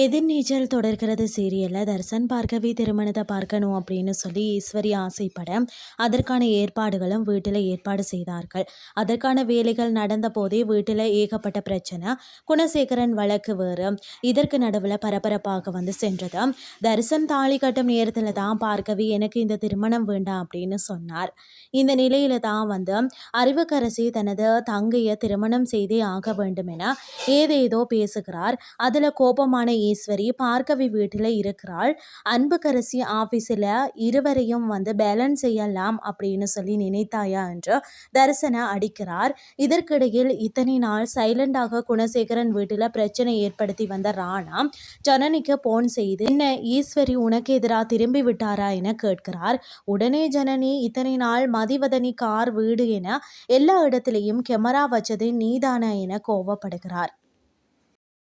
எதிர்நீச்சல் தொடர்கிறது சீரியல்ல தர்சன் பார்கவி திருமணத்தை பார்க்கணும் அப்படின்னு சொல்லி ஈஸ்வரி ஆசைப்பட அதற்கான ஏற்பாடுகளும் வீட்டில் ஏற்பாடு செய்தார்கள். அதற்கான வேலைகள் நடந்த போதே வீட்டில் ஏகப்பட்ட பிரச்சனை. குணசேகரன் வழக்கு வேறு. இதற்கு நடுவில் பரபரப்பாக சென்றது. தர்சன் தாலி கட்டும் நேரத்தில் தான் பார்கவி எனக்கு இந்த திருமணம் வேண்டாம் அப்படின்னு சொன்னார். இந்த நிலையில தான் அறிவுக்கரசி தனது தங்கையை திருமணம் செய்தே ஆக வேண்டும் என ஏதேதோ பேசுகிறார். அதுல கோபமான ஈஸ்வரி பார்கவி வீட்டில் இருக்கிறாள். அன்புக்கரசி ஆபீஸில் இருவரையும் பேலன்ஸ் செய்யலாம் அப்படின்னு சொல்லி நினைத்தாயா என்று தரிசன அடிக்கிறார். இதற்கிடையில் இத்தனை நாள் சைலண்டாக குணசேகரன் வீட்டில் பிரச்சனை ஏற்படுத்தி வந்த ராணா ஜனனிக்கு போன் செய்து என்ன ஈஸ்வரி உனக்கு எதிராக திரும்பி விட்டாரா என கேட்கிறார். உடனே ஜனனி இத்தனை நாள் மதிவதனி கார் வீடு என எல்லா இடத்திலையும் கேமரா வச்சது நீதானா என கோவப்படுகிறார்.